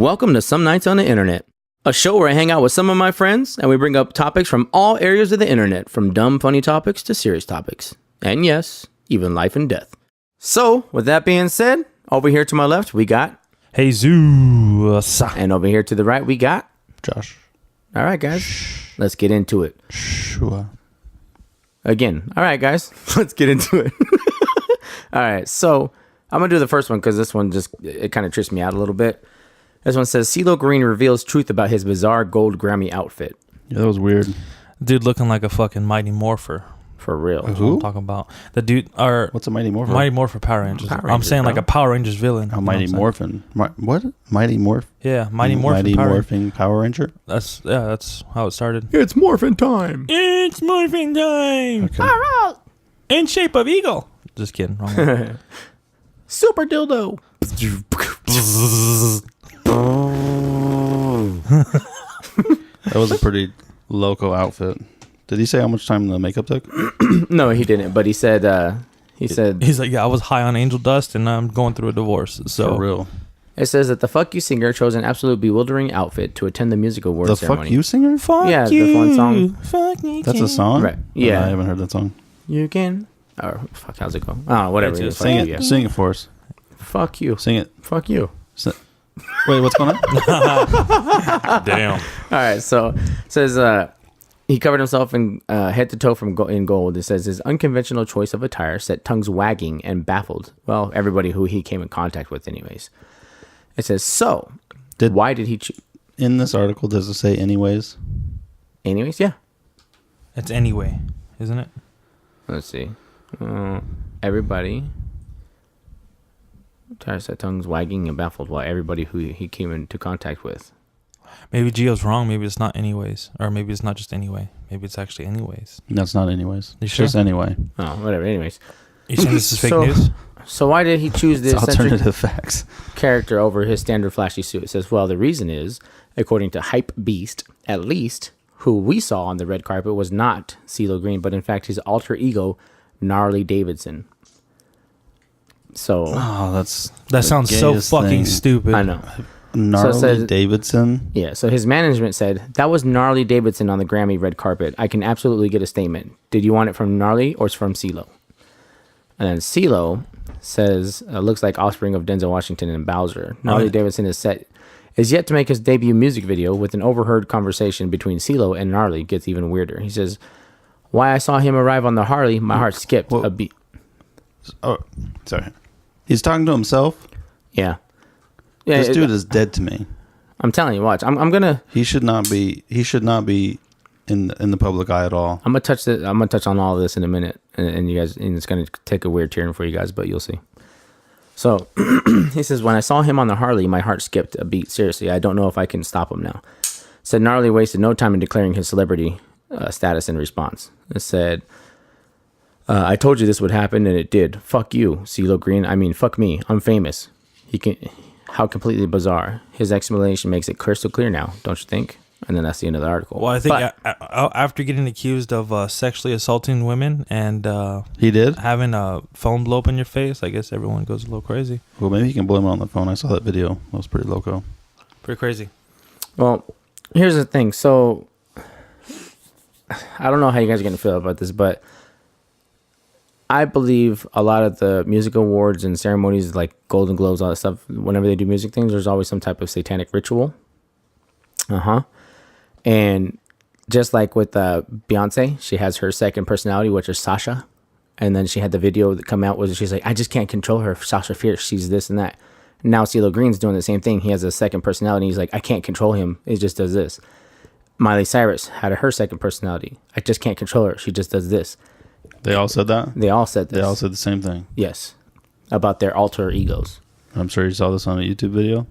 Welcome to Some Nights on the Internet, a show where I hang out with some of my friends and we bring up topics from all areas of the internet, from dumb, funny topics to serious topics. And yes, even life and death. So, with that being said, over here to my left, we got Jesus. And over here to the right, we got Josh. All right, guys, let's get into it. Sure. Again, all right, guys, let's get into it. All right, so I'm going to do the first one because this one it kind of trips me out a little bit. This one says, CeeLo Green reveals truth about his bizarre gold Grammy outfit. Yeah, that was weird. Dude looking like a fucking Mighty Morpher. For real. That's what I'm talking about. The dude, or what's a Mighty Morpher? Mighty Morpher Power Rangers. Power I'm Rangers, saying bro. like a Power Rangers villain. A Mighty Morphin. What? Mighty Morph? Yeah, Mighty Morphin. Mighty Power Morphing Power Ranger? That's how it started. It's morphin' time. It's morphin' time. Okay. All right. In shape of eagle. Just kidding. Wrong one. Super dildo. That was a pretty loco outfit. Did he say how much time the makeup took? No, he didn't. But he said, He's like, yeah, I was high on angel dust and I'm going through a divorce. So For real. It says that the Fuck You singer chose an absolute bewildering outfit to attend the music awards The ceremony. Fuck You singer? Fuck Yeah, you. the one song. Fuck you. That's a song? Right. I Yeah. haven't heard that song. You can. Or fuck, how's it go? Oh, whatever. It's it just is. Sing Fuck it. you, yeah. Sing it for us. Fuck you. Sing it. Fuck you. Wait, what's going on? Damn. All right. So it says he covered himself in head to toe in gold. It says his unconventional choice of attire set tongues wagging and baffled. Well, everybody who he came in contact with, anyways. It says so. Why did he choose? In this article, does it say anyways? Anyways, yeah. It's anyway, isn't it? Let's see. Everybody. Tire set tongues wagging and baffled. Why everybody who he came into contact with. Maybe Gio's wrong. Maybe it's not anyways. Or maybe it's not just anyway. Maybe it's actually anyways. That's not anyways. You It's sure? just anyway. Oh, whatever. Anyways. You saying this is fake So- news? So why did he choose this It's eccentric alternative facts. character over his standard flashy suit? It says, well, the reason is, according to Hype Beast, at least, who we saw on the red carpet was not CeeLo Green, but in fact his alter ego, Gnarly Davidson. So, Oh, that's That sounds so gayest fucking thing. stupid. I know. Gnarly says- Davidson. Yeah, so his management said, that was Gnarly Davidson on the Grammy red carpet. I can absolutely get a statement. Did you want it from Gnarly or from CeeLo? And then CeeLo says, looks like offspring of Denzel Washington and Bowser. Gnarly Davidson is yet to make his debut music video. With an overheard conversation between CeeLo and Gnarly gets even weirder. He says, why I saw him arrive on the Harley, my heart skipped a beat. Oh, sorry. He's talking to himself. Yeah. This dude is dead to me. I'm telling you, watch. I'm gonna He should not be. He should not be in the public eye at all. I'm gonna touch on all of this in a minute, and you guys, and it's gonna take a weird turn for you guys, but you'll see. So he says, when I saw him on the Harley, my heart skipped a beat. Seriously, I don't know if I can stop him now. Said Gnarly wasted no time in declaring his celebrity status in response. It said, I told you this would happen, and it did. Fuck you, CeeLo Green. I mean, fuck me. I'm famous. How completely bizarre. His explanation makes it crystal clear now, don't you think? And then that's the end of the article. Well, I think after getting accused of sexually assaulting women and He did. having a phone blow up in your face, I guess everyone goes a little crazy. Well, maybe he can blame it on the phone. I saw that video. That was pretty loco. Pretty crazy. Well, here's the thing. So, I don't know how you guys are going to feel about this, but I believe a lot of the music awards and ceremonies, like Golden Globes, all that stuff, whenever they do music things, there's always some type of satanic ritual. And just like with Beyonce, she has her second personality, which is Sasha. And then she had the video that come out where she's like, I just can't control her. Sasha Fierce, she's this and that. Now CeeLo Green's doing the same thing. He has a second personality. He's like, I can't control him. He just does this. Miley Cyrus had her second personality. I just can't control her. She just does this. They all said that. They all said this. They all said the same thing. Yes. About their alter egos. I'm sure you saw this on a YouTube video.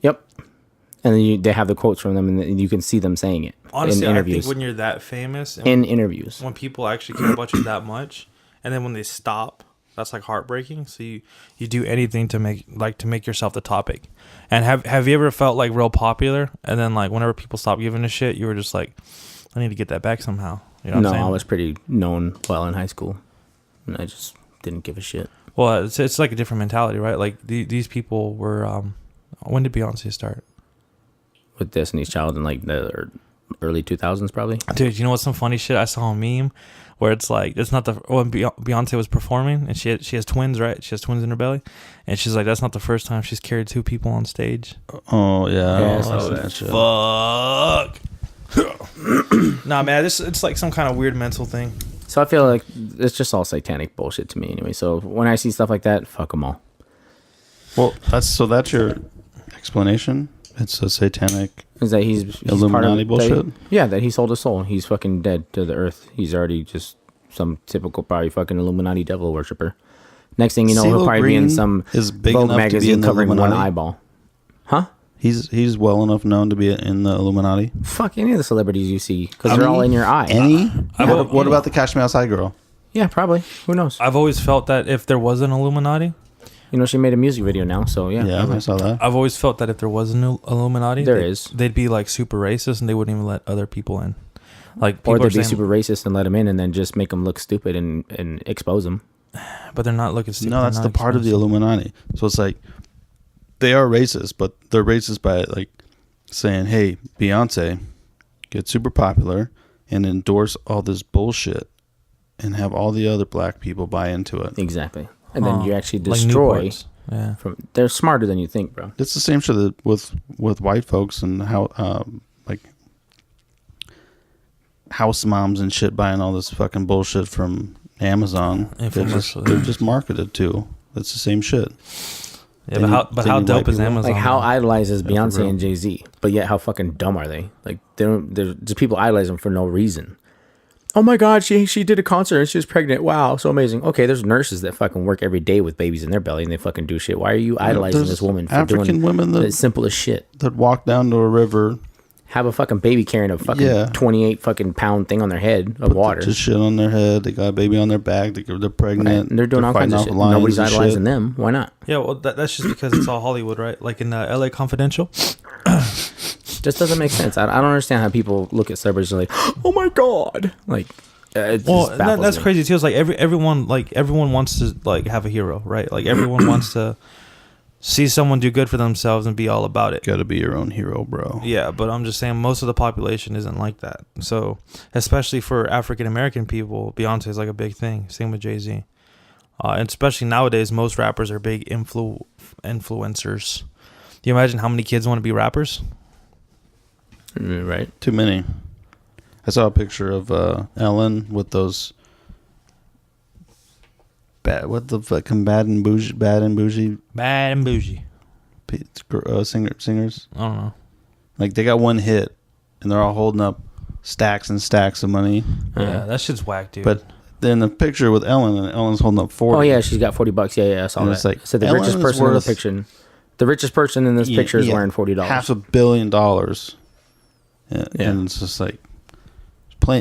Yep. And then they have the quotes from them, and you can see them saying it. Honestly, in I interviews. think when you're that famous, and In interviews. when people actually care about you that much, and then when they stop, that's like heartbreaking. So you do anything to make yourself the topic. And have you ever felt like real popular, and then like whenever people stop giving a shit, you were just like, I need to get that back somehow. You know what I'm saying? I was pretty known well in high school, and I just didn't give a shit. Well, it's like a different mentality, right? Like these people were. When did Beyonce start? with Destiny's Child in like the early 2000s, probably. Dude, you know what's some funny shit? I saw a meme where it's like, it's not the, when Beyonce was performing and she has twins, right? She has twins in her belly. And she's like, that's not the first time she's carried two people on stage. Oh, yeah. Yeah, I so saw that shit. Fuck. Nah, man, it's like some kind of weird mental thing. So I feel like it's just all satanic bullshit to me anyway. So when I see stuff like that, fuck them all. Well, that's your explanation? It's a satanic Is that he's Illuminati part of, bullshit? yeah, that he sold his soul. He's fucking dead to the earth. He's already just some typical probably fucking Illuminati devil worshiper. Next thing you know, he'll probably be in some is big Vogue enough to be magazine in the covering one Illuminati? eyeball. Huh? He's well enough known to be in the Illuminati. Fuck any of the celebrities you see because they're all in your eye. What about the Cash Me Outside girl? Yeah, probably. Who knows? I've always felt that if there was an Illuminati, You know, she made a music video now, so yeah. Yeah, I saw that. I've always felt that if there was an Illuminati, There is. they'd be like super racist and they wouldn't even let other people in. Like, Or people are they'd be saying, super racist and let them in and then just make them look stupid and expose them. but they're not looking stupid. No, that's the part of the Illuminati. So it's like they are racist, but they're racist by like saying, "Hey, Beyonce, get super popular and endorse all this bullshit, and have all the other black people buy into it." Exactly. And then you actually Like destroy. Newports. Yeah. They're smarter than you think, bro. It's the same shit that with white folks and how like house moms and shit buying all this fucking bullshit from Amazon. Infomercials. They're just marketed to. That's the same shit. Yeah, but how dope is Amazon? Like how idolizes for Beyonce real. and Jay-Z, but yet how fucking dumb are they? Like they don't. They're just people idolize them for no reason. Oh my God, she did a concert and she was pregnant. Wow, so amazing. Okay, there's nurses that fucking work every day with babies in their belly and they fucking do shit. Why are you idolizing there's this woman for African doing women the simplest shit? That walk down to a river, Have a fucking baby carrying a fucking 28 fucking pound thing on their head of water. just shit on their head. They got a baby on their back. They're pregnant. Right? And they're doing all kinds of fighting shit. off lions Nobody's and shit. idolizing them. Why not? Yeah, well, that's just because it's all Hollywood, right? Like in LA Confidential. Just doesn't make sense. I don't understand how people look at celebrities and like, oh my God. Like, it Well, just baffles that's me. crazy too. It's like everyone wants to like have a hero, right? Like everyone wants to see someone do good for themselves and be all about it. Got to be your own hero, bro. Yeah, but I'm just saying most of the population isn't like that. So, especially for African American people, Beyonce is like a big thing. Same with Jay-Z. And especially nowadays, most rappers are big influencers. Do you imagine how many kids want to be rappers? Right. Too many. I saw a picture of Ellen with those bad and bougie Bad and bougie. singers. I don't know. Like they got one hit, and they're all holding up stacks and stacks of money. Yeah, that shit's whack, dude. But then the picture with Ellen, and Ellen's holding up 40. Oh yeah, she's got $40. Yeah, I saw And that. it's like, so the Ellen richest is person in the worth- picture, the richest person in this picture is wearing $40. $500 million. Yeah. And it's just like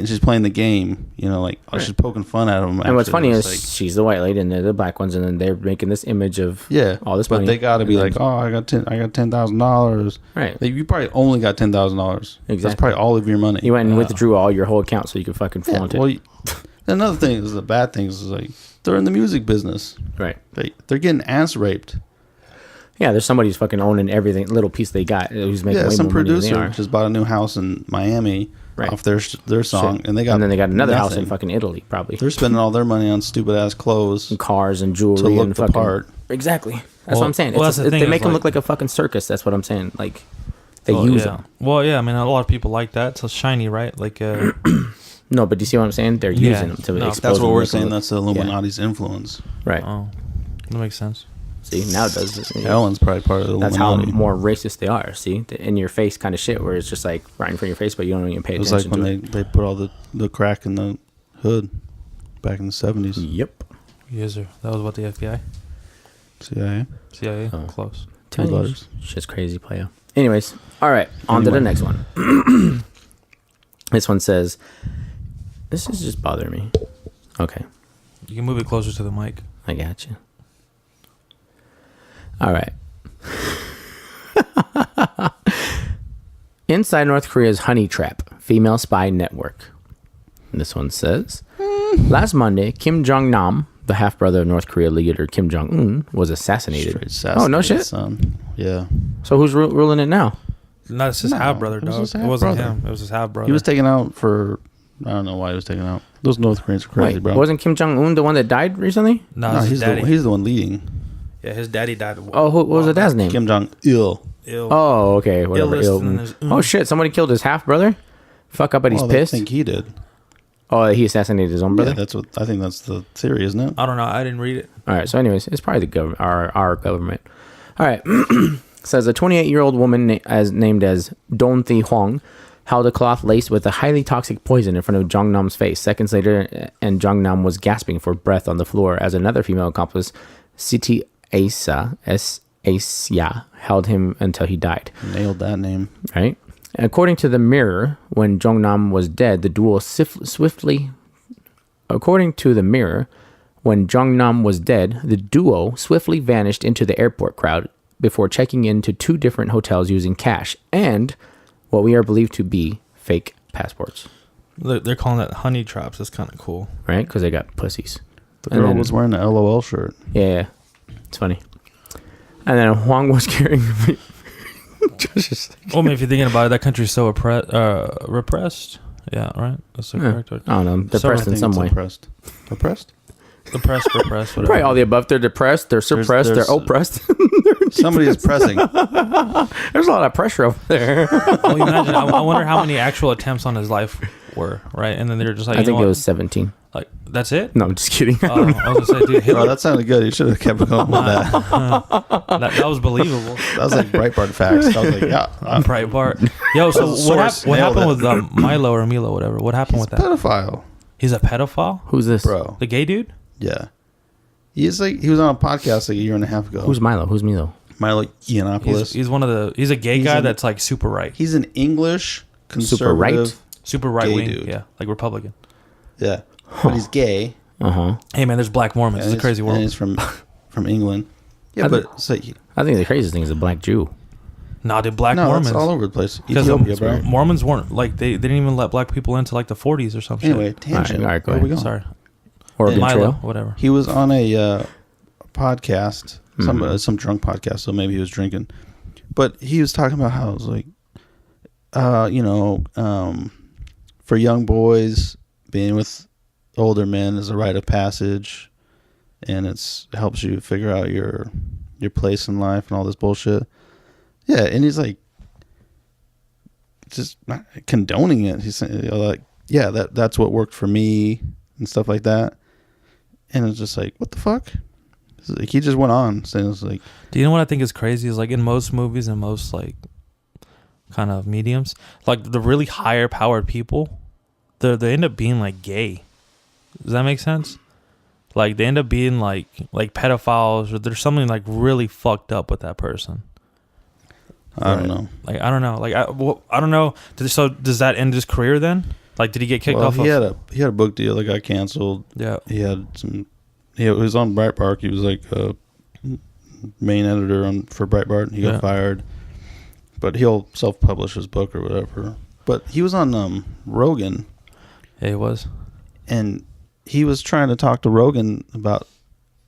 she's playing the game, you know, like she's poking fun at them. And what's funny is like, she's the white lady and they're the black ones, and then they're making this image of all this money. But they got to be And like, then- oh, I got $10,000. right. Like, you probably only got $10,000. Exactly. That's probably all of your money. You went and withdrew all your whole account so you could fucking Yeah, flaunt it. well, another thing is the bad things is like they're in the music business. Right. They're getting ass raped. Yeah, there's somebody who's fucking owning everything, little piece they got, who's making way Some more money than they producer are. just bought a new house in Miami off their song, Shit. and then they got another house in nothing. fucking Italy, probably. They're spending all their money on stupid ass clothes And cars and jewelry to look and the fucking part. Exactly. That's Well- what I'm saying. well, that's the thing They is, make them like- look like a fucking circus. That's what I'm saying. Like they Well, use yeah. them. Well, yeah, I mean, a lot of people like that. It's so shiny, right? Like, No, but do you see what I'm saying? They're Yeah. using them to No, expose That's what them, we're make them saying. look- That's the Illuminati's influence. right. oh, that makes sense. See, now it does. Ellen's probably part of the That's how Illuminati. more racist they are. See, the in your face kind of shit, where it's just like right in front of your face, but you don't even pay It was like attention when to it. they put all the crack in the hood back in the 70s. Yep. Yes, sir. That was what the FBI, CIA. CIA, Oh. close. Tell you, letters. shit's crazy, player. Anyways, all right, on to the next one. This one says, "This is just bothering me." Okay, You can move it closer to the mic. I got you. All right. Inside North Korea's honey trap, female spy network. And this one says, last Monday, Kim Jong-nam, the half-brother of North Korea leader Kim Jong-un, was assassinated. Straight Oh, no shit? Son. Yeah. So who's ruling it now? Not his No, half brother, it was dog. his It wasn't half-brother. him. It was his half brother. He was taken out for, I don't know why he was taken out. Those North Koreans are crazy, Wait, bro. wasn't Kim Jong Un the one that died recently? No, No, his he's daddy. the one leading. Yeah, his daddy died. Oh, what was the dad's name? Kim Jong Il. Ill. Oh, okay, whatever. Illest, and then there's Oh shit! Somebody killed his half brother. Fuck up, but he's Well, pissed. I think he did. Oh, he assassinated his own brother. Yeah, that's what I think. That's the theory, isn't it? I don't know. I didn't read it. All right. So, anyways, it's probably the government, our government. All right. Says a 28-year-old woman named as Don Thi Huang held a cloth laced with a highly toxic poison in front of Jong Nam's face. Seconds later, and Jong Nam was gasping for breath on the floor as another female accomplice, Siti Asia, held him until he died. Nailed that name. Right. According to the Mirror, when Jong Nam was dead, the duo swiftly. According to the Mirror, when Jong Nam was dead, the duo swiftly vanished into the airport crowd before checking into 2 different hotels using cash and what we are believed to be fake passports. They're calling that honey traps. That's kind of cool. Right? Because they got pussies. The And girl then- was wearing an LOL shirt. Yeah. It's funny. And then Huang was carrying. Well, I mean, if you're thinking about it, that country's so repressed. Yeah, right. That's the correct word. I don't know. So Depressed in some way. Oppressed. Oppressed? Repressed, whatever. Probably all the above. They're depressed. They're suppressed. there's- they're oppressed. Somebody is pressing. There's a lot of pressure over there. Well, you imagine. I wonder how many actual attempts on his life were, right? And then they're just like, I you think know it what? was 17. Like, that's it. No, I'm just kidding. I was gonna say, dude, Oh, Hitler. that sounded good. You should have kept going with that. that was believable. That was like Breitbart facts. I was like, yeah. Breitbart. Yo, so That's a what source. what Nailed happened it. with Milo or Milo, whatever? What happened with that? Pedophile. He's a pedophile. Who's this? Bro. The gay dude. Yeah. He was on a podcast like a year and a half ago. Who's Milo? Who's Milo? Milo Yiannopoulos? He's one of the. He's a gay He's guy an- that's like super right, He's an English Super right? conservative. super right gay wing. dude. Yeah, like Republican. Yeah. But he's gay. Uh-huh. Hey man, there's black Mormons. and It's a crazy And world. he's from England. Yeah, I but it's like, I think the craziest thing is a black Jew. Nah, dude, black no, Mormons. it's all over the place. Because Ethiopia, bro. Mormons weren't like they didn't even let black people into like the 40s or something. Anyway, tangent. All right, go Where we ahead. going? Sorry, Oregon Milo, Trail. whatever. He was on a podcast, some drunk podcast, so maybe he was drinking. But he was talking about how it was like, for young boys, being with older men is a rite of passage, and helps you figure out your place in life and all this bullshit. Yeah, and he's like, just not condoning it. He's saying, like, yeah, that's what worked for me and stuff like that. And it's just like, what the fuck? It's like, he just went on saying, it's like, Do you know what I think is crazy? Is like in most movies and most like kind of mediums, like the really higher powered people, they end up being like gay. Does that make sense? Like they end up being like pedophiles, or there's something like really fucked up with that person. I don't know. Like I don't know. Like I don't know. So does that end his career then? Like did he get kicked Well, off? he had a book deal that got canceled. Yeah. He had some. He was on Breitbart. He was like a main editor for Breitbart. He got fired, but he'll self-publish his book or whatever. But he was on Rogan. Yeah, he was. And he was trying to talk to Rogan about,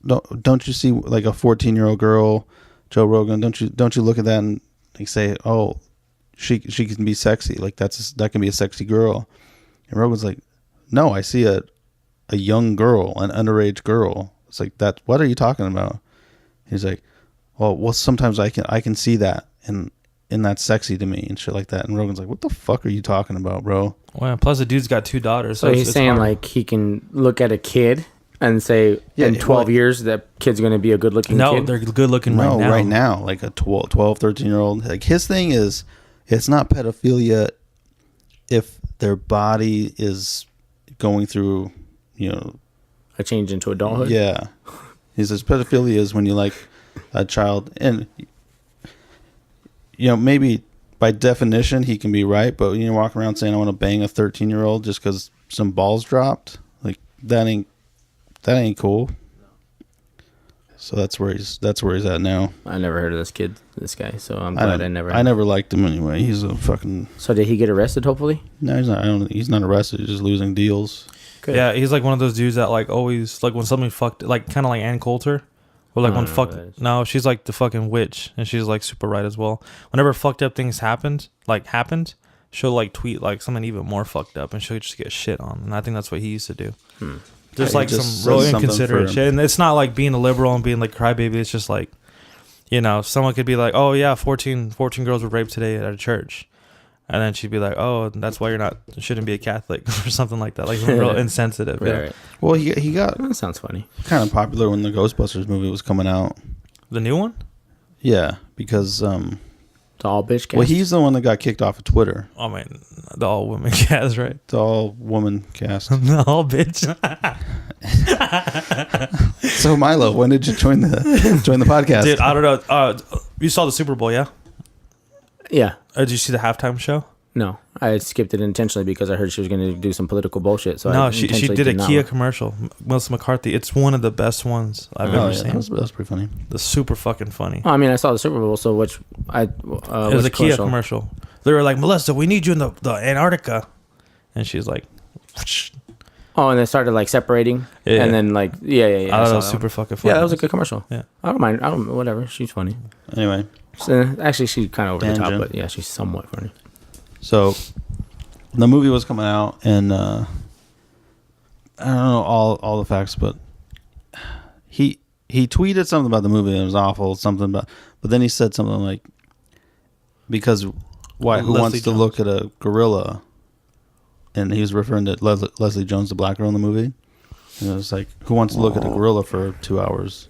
don't you see like a 14-year-old girl, Joe Rogan? Don't you look at that and like say, oh, she can be sexy, like that can be a sexy girl. And Rogan's like, no, I see a young girl, an underage girl. It's like that. What are you talking about? He's like, well, sometimes I can see that and that's sexy to me and shit like that. And Rogan's like, what the fuck are you talking about, bro? Well, plus the dude's got 2 daughters. So he's it's saying hard. like he can look at a kid and say in 12 years that kid's going to be a good looking no, kid. they're good looking No, right now. like a 12, 13-year-old. Like his thing is, it's not pedophilia if their body is going through, a change into adulthood. yeah. He says pedophilia is when you like a child, and maybe by definition he can be right, but you walk around saying I want to bang a 13-year-old just because some balls dropped, like that ain't cool. So that's where he's at now. I never heard of this guy, so I'm glad I never. I never liked him anyway. He's a fucking. So did he get arrested? Hopefully. No, he's not. He's not arrested. He's just losing deals. Good. Yeah, he's like one of those dudes that like always like when somebody fucked, like kind of like Ann Coulter, Or like I when don't know what that is. no, she's like the fucking witch, and she's like super right as well. Whenever fucked up things happened, she'll like tweet like something even more fucked up, and she'll just get shit on. And I think that's what he used to do. There's Yeah, like he just some real says something inconsiderate for- shit, and it's not like being a liberal and being like crybaby. It's just like, someone could be like, oh yeah, 14 girls were raped today at a church. And then she'd be like, "Oh, that's why shouldn't be a Catholic," or something like that, like real insensitive. Right, Yeah. right. Well, he got That sounds funny. kind of popular when the Ghostbusters movie was coming out. The new one? Yeah, because The all bitch cast. well, he's the one that got kicked off of Twitter. Oh man, the all women cast, right? The all woman cast. The all bitch. So Milo, when did you join the podcast? Dude, I don't know. You saw the Super Bowl, yeah? Yeah. Did you see the halftime show? No, I skipped it intentionally because I heard she was going to do some political bullshit. So No, I she intentionally did a not Kia look. commercial. Melissa McCarthy. It's one of the best ones I've Oh, ever yeah, seen. that's pretty funny. It's super fucking funny. Oh, I mean, I saw the Super Bowl. So It was a Kia commercial. They were like, Melissa, we need you in the Antarctica. And she's like, Oh, and they started like separating. Yeah. And then like, yeah. I saw thought it was that super one. fucking funny. Yeah, that was a good commercial. Yeah. I don't mind. Whatever. She's funny. Anyway, So, actually, she's kind of over the top, Tangent. but yeah, she's somewhat funny. so the movie was coming out, and I don't know all the facts, but he tweeted something about the movie and it was awful. But then he said something like, because who Leslie wants to Jones. look at a gorilla? And he was referring to Leslie Jones, the black girl in the movie. And it was like, who wants to look at a gorilla for 2 hours?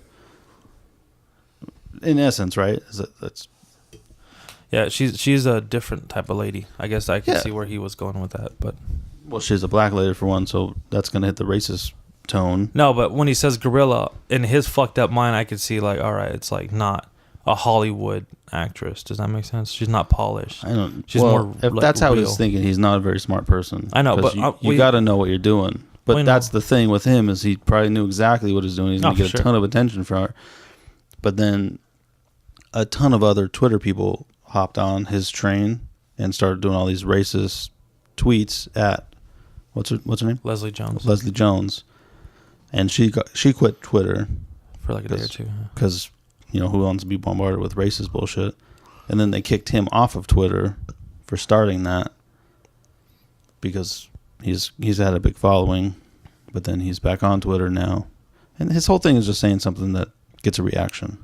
In essence, right? That's Yeah, she's a different type of lady. I guess I can Yeah. see where he was going with that, but well, she's a black lady for one, so that's gonna hit the racist tone. no. But when he says gorilla, in his fucked up mind, I could see like, all right, it's like not a Hollywood actress. Does that make sense? She's not polished. I don't. She's well, more, if like, that's how real. he's thinking, he's not a very smart person. I know, 'Cause but, you got to know what you're doing. But We that's know. the thing with him is he probably knew exactly what he's doing. He's gonna Oh, get for a sure. ton of attention from her. But then, a ton of other Twitter people hopped on his train and started doing all these racist tweets at what's her name? Leslie Jones Leslie Jones, and she quit Twitter for like a day or two. because who wants to be bombarded with racist bullshit, and then they kicked him off of Twitter for starting that because he's had a big following, but then he's back on Twitter now, and his whole thing is just saying something that gets a reaction,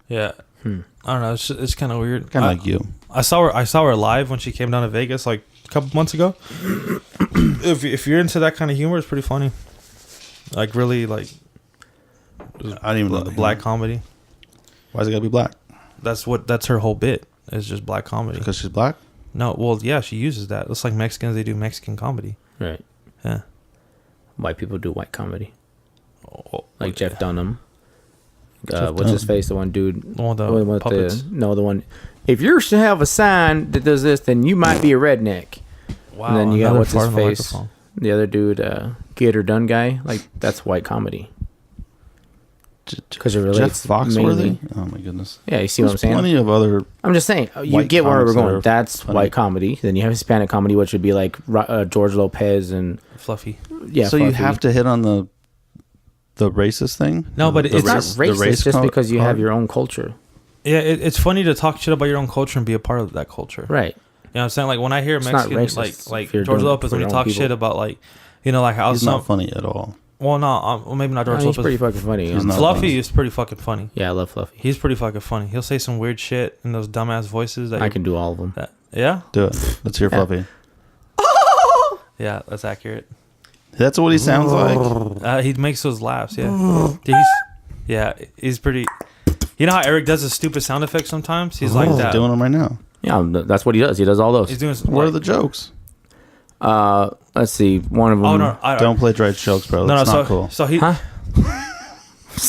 Yeah, I don't know. It's kind of weird. kind of like you. I saw her live when she came down to Vegas like a couple months ago. if you're into that kind of humor, it's pretty funny. Like really like I didn't even know the black comedy. Why's it gotta be black? That's her whole bit. It's just black comedy. Because she's black. No, well, yeah, she uses that. It's like Mexicans, they do Mexican comedy. Right. Yeah. White people do white comedy. Oh, Like Jeff Dunham. Jeff What's his Dunham. face? The one dude. All the with puppets. the one. If you should have a sign that does this, then you might be a redneck. Wow. And then you got another what's his fart on the face? microphone. The other dude, Get Her Done guy. Like that's white comedy because it relates. Jeff Foxworthy. mainly- Oh my goodness. Yeah, you see what I'm There's saying? plenty of other. I'm just saying, you white get where we're comics that going. are That's funny. white comedy. Then you have Hispanic comedy, which would be like George Lopez and Fluffy. yeah. So you Fluffy. have to hit on the racist thing. No, but The it's It's not race- the racist race just co- because you have card? your own culture, Yeah, it's funny to talk shit about your own culture and be a part of that culture. right? You know what I'm saying? Like when I hear It's not Mexican, racist like if you're George doing it Lopez, for when he your own talks people. shit about like, like how He's some. not funny at all. Well, no, well, maybe not George He's Lopez. pretty fucking funny. He's not Fluffy funny. is pretty fucking funny. Yeah, I love Fluffy. He's pretty fucking funny. He'll say some weird shit in those dumbass voices. That I can do all of them. Yeah, Do it. Let's hear Yeah. Fluffy. yeah, that's accurate. That's what he sounds like. He makes those laughs. Yeah, he's pretty. You know how Eric does his stupid sound effects sometimes? He's like He's that. doing them right now. Yeah, that's what he does. He does all those. He's doing. What are like- the jokes? Let's see. One of them. Oh no! Don't play dry jokes, bro. No, That's no. not cool. So he. Huh?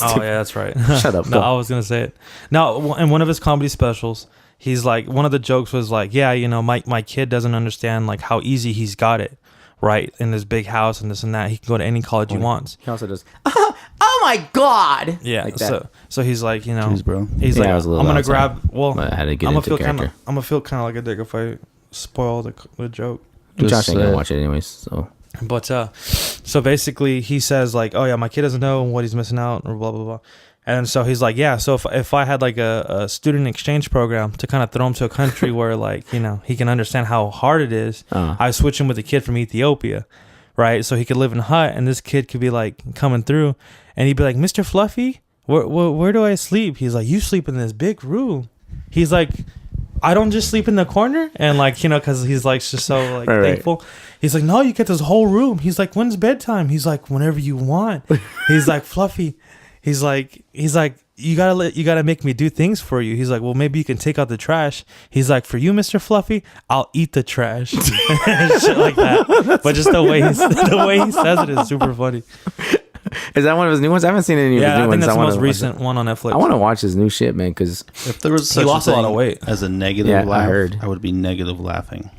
Oh yeah, that's right. Shut up. No, Go. I was gonna say it. No, in one of his comedy specials, he's like, one of the jokes was like, yeah, my kid doesn't understand like how easy he's got it, right, in this big house and this and that. He can go to any college he wants. He also does. Oh my god! Yeah. Like that. So he's like, Jeez, bro. he's Yeah, like, I was a little I'm gonna outside. grab. Well, I had to get I'm into character. gonna feel kind of like a dick if I spoil the joke. Just Josh ain't say gonna it. watch it anyways. So But so basically he says like, oh yeah, my kid doesn't know what he's missing out or blah blah blah, And so he's like, yeah, so if I had like a student exchange program to kind of throw him to a country where like, you know, he can understand how hard it is, I switch him with a kid from Ethiopia, right? So he could live in a hut and this kid could be like coming through and he'd be like, Mr. Fluffy, where do I sleep? He's like, you sleep in this big room. He's like, I don't just sleep in the corner. And like, you know, because he's like just so like thankful. He's like, no, you get this whole room. He's like, when's bedtime? He's like, whenever you want. He's like, Fluffy. He's like, you gotta make me do things for you. He's like, well, maybe you can take out the trash. He's like, for you, Mr. Fluffy, I'll eat the trash. Shit like that. But just the way he says it is super funny. Is that one of his new ones? I haven't seen any of his new ones. Yeah, I think that's the most recent one on Netflix. I want to watch his new shit, man, because if there was such he lost a lot of weight as a negative laugh, I heard. I would be negative laughing.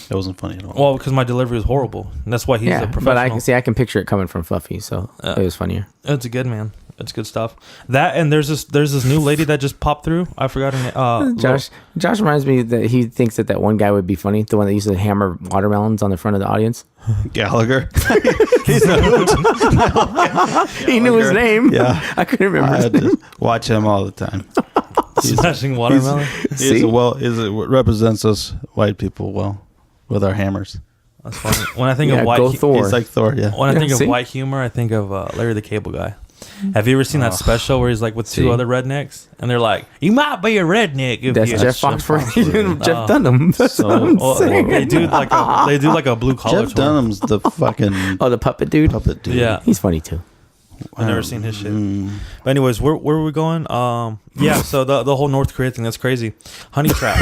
That wasn't funny at all. Well, because my delivery was horrible. And that's why he's a professional. But I can picture it coming from Fluffy, so it was funnier. It's good, man. It's good stuff. That and there's this new lady that just popped through. I forgot her name. Josh reminds me that he thinks that one guy would be funny, the one that used to hammer watermelons on the front of the audience. Gallagher. He knew his name. Yeah, I couldn't remember. I had to watch him all the time. Smashing watermelon. It represents us white people well with our hammers. That's funny. When I think of white, he's like Thor. Yeah. When I think of white humor, I think of Larry the Cable Guy. Have you ever seen that special where he's like with two other rednecks and they're like, "You might be a redneck if that's you." Jeff Foxworthy, Jeff Dunham. They do like a blue collar. Jeff Dunham's the fucking the puppet dude. Yeah, he's funny too. I've never seen his shit. But anyways, where were we going? Yeah, so the whole North Korea thing, that's crazy. Honey trap.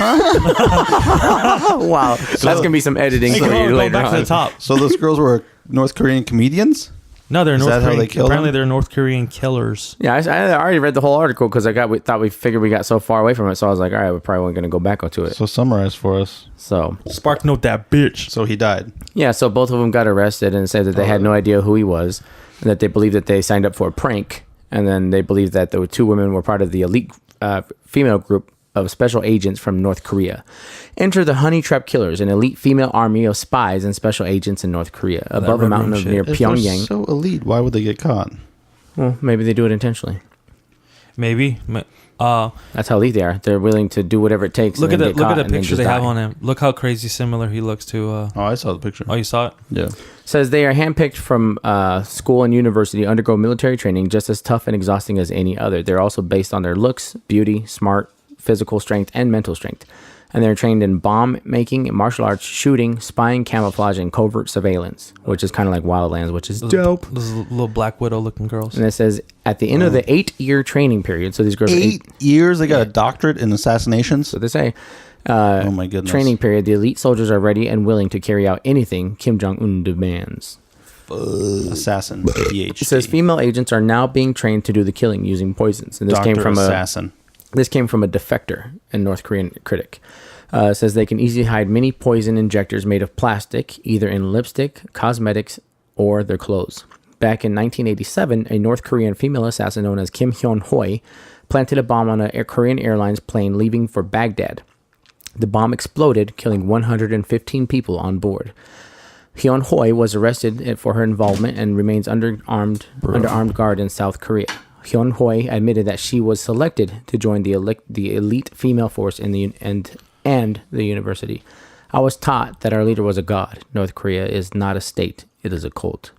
Wow, that's gonna be some editing for you later back on. to the top. So those girls were North Korean comedians? No, they're North Korean. Apparently, them? they're North Korean killers. Yeah, I already read the whole article because we figured we got so far away from it. So I was like, all right, we probably weren't going to go back onto it. So summarize for us. So Spark Note that bitch. So he died. Yeah, so both of them got arrested and said that they had no idea who he was, and that they believed that they signed up for a prank, and then they believed that the two women were part of the elite female group of special agents from North Korea. Enter the Honey Trap Killers, an elite female army of spies and special agents in North Korea, above a mountain near Pyongyang. So elite, why would they get caught? Well, maybe they do it intentionally. Maybe. That's how elite they are. They're willing to do whatever it takes. Look at the picture they have on him. Look how crazy similar he looks to. I saw the picture. Oh, you saw it? Yeah. Says they are handpicked from school and university, undergo military training, just as tough and exhausting as any other. They're also based on their looks, beauty, smart, physical strength, and mental strength. And they're trained in bomb making, martial arts, shooting, spying, camouflage, and covert surveillance, which is kind of like Wildlands, which is dope. Those little Black Widow looking girls. And it says at the end of the 8-year training period, so these girls 8 years, they got a doctorate in assassinations. So they say, oh my goodness, training period, the elite soldiers are ready and willing to carry out anything Kim Jong-un demands. Assassin, PhD. It says female agents are now being trained to do the killing using poisons, and this came from assassin. This came from a defector and North Korean critic. It says they can easily hide many poison injectors made of plastic, either in lipstick, cosmetics, or their clothes. Back in 1987, a North Korean female assassin known as Kim Hyun-hoi planted a bomb on a Korean Airlines plane leaving for Baghdad. The bomb exploded, killing 115 people on board. Hyun-hoi was arrested for her involvement and remains under armed guard in South Korea. Hyun-hoi admitted that she was selected to join the elite female force in the university. I was taught that our leader was a god. North Korea is not a state; it is a cult.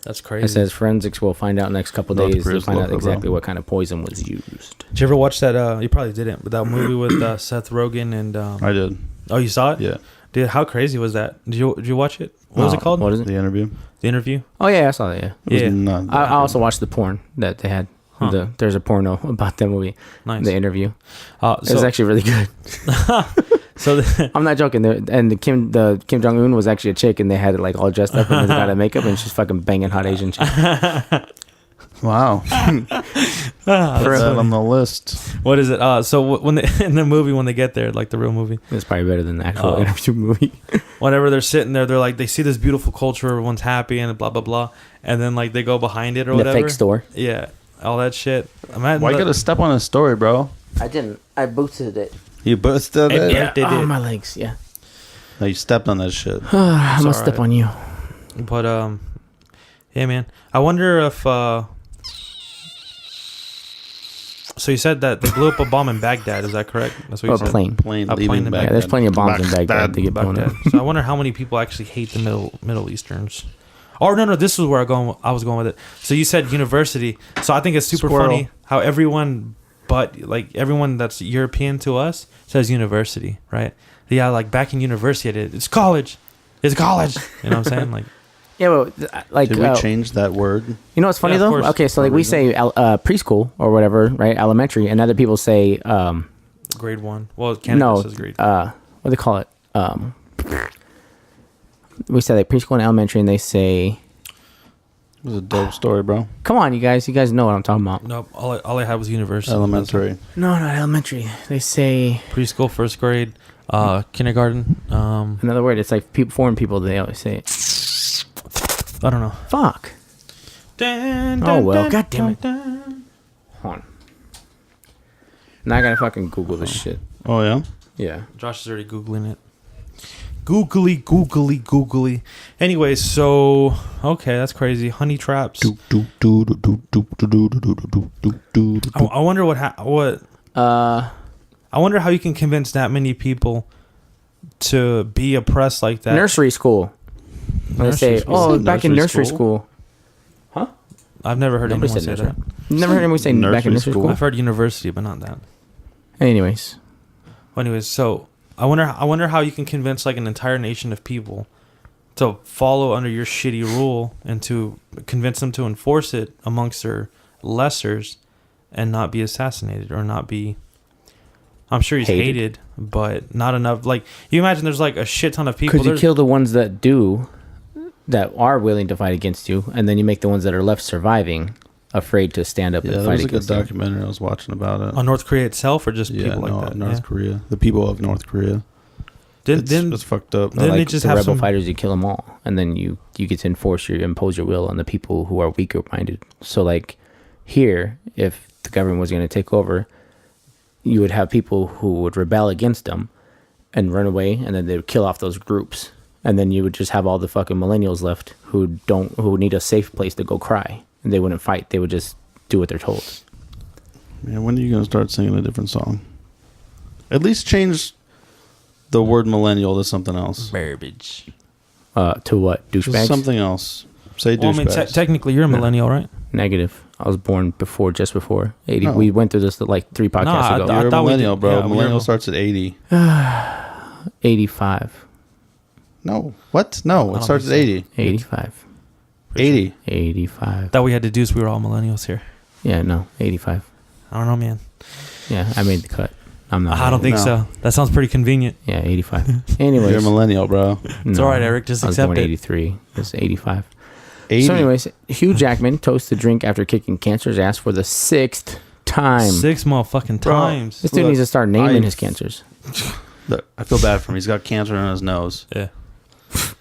That's crazy. It says forensics will find out next couple days to find out exactly what kind of poison was used. Did you ever watch that? You probably didn't, but that movie with Seth Rogen and I did. Oh, you saw it? Yeah. Dude, how crazy was that? Did you watch it? What was it called? What is it? The Interview. The Interview? Oh yeah, I saw that. Yeah. I also watched the porn that they had. There's a porno about that movie. Nice. The Interview. It was actually really good. I'm not joking. And the Kim Jong-un was actually a chick, and they had it like all dressed up and got a makeup, and she's fucking banging hot Asian chick. Wow. Put that on the list. What is it? So when in the movie, when they get there, like the real movie, it's probably better than the actual Interview movie. Whenever they're sitting there, they're like, they see this beautiful culture, everyone's happy and blah blah blah, and then like they go behind it or whatever. The fake store. Yeah, all that shit. Why you gotta step on a story, bro? I didn't. I boosted it. You boosted it? Yeah. My legs. Yeah. No, you stepped on that shit. I'm gonna step on you. But yeah, man. I wonder if So you said that they blew up a bomb in Baghdad. Is that correct? That's what you Or said. plane. Plane A leaving plane in Baghdad. Yeah, there's plenty of bombs in Baghdad to get blown up. Baghdad. So I wonder how many people actually hate the Middle Easterns. Oh no, this is where I was going with it. So you said university. So I think it's super Squirrel. funny how everyone that's European to us says university, right? Yeah, like back in university, it's college. It's college. You know what I'm saying? Like, Yeah, but like, Did we change that word? you know what's funny Yeah, of though? course. Okay, so like For a we reason. say preschool or whatever, right? Elementary, and other people say grade 1. Well, Canada no, says grade. what do they call it? We say like preschool and elementary, and they say, It was a dope story, bro. "Come on, you guys know what I'm talking about." Nope. All I had was university. Elementary. No, not elementary. They say Preschool, first grade, kindergarten. another word. It's like foreign people. They always say it. I don't know. Fuck. Oh, well, God damn it. Hold on. Now I gotta fucking Google this shit. Oh yeah. Yeah. Josh is already Googling it. Googly. Anyways, so okay, that's crazy. Honey traps. I wonder what. I wonder how you can convince that many people to be oppressed like that. Nursery school. When they say, Nursery "Oh, school. back in Nursery nursery school." I've never heard Nobody anyone said say nursery. that. Never heard anyone say back in Nursery nursery school. school. I've heard university, but not that. Anyways, So I wonder how you can convince like an entire nation of people to follow under your shitty rule and to convince them to enforce it amongst their lessers and not be assassinated or not be. I'm sure he's hated, but not enough. Like you imagine, there's like a shit ton of people. could you kill the ones that are willing to fight against you, and then you make the ones that are left surviving afraid to stand up Yeah, and there fight was a good against you? documentary I was watching about it. on North Korea itself, or just Yeah, people like no, that? North Korea. The people of North Korea. It's fucked up. Didn't Like they just the have rebel some- fighters, you kill them all, and then you get to impose your will on the people who are weaker minded. So like here, if the government was going to take over, you would have people who would rebel against them and run away, and then they would kill off those groups, and then you would just have all the fucking millennials left who need a safe place to go cry, and they wouldn't fight. They would just do what they're told. Man, when are you gonna start singing a different song? At least change the word millennial to something else. Garbage. To what? Just Douchebags? something else. Say Well, I mean, douchebags. technically, you're a millennial, right? Negative. I was born just before 80. No. We went through this like 3 podcasts I ago. You're a thought we millennial, did- bro. yeah, we millennial were- starts at 80. 85. No. What? No, don't it starts at think 80. 85. 80. 85. That we had deduced we were all millennials here. Yeah, no, 85. I don't know, man. Yeah, I made the cut. I'm not. I don't think No. so. That sounds pretty convenient. Yeah, 85. You're a Anyways, millennial, bro. It's all right, Eric. Just I was accept born it. 83. It's 85. 80. So, anyways, Hugh Jackman toasts to drink after kicking cancer's ass for the 6th time. 6 motherfucking Bro. times. This dude Look, needs to start naming I- his cancers. Look, I feel bad for him. He's got cancer on his nose. Yeah.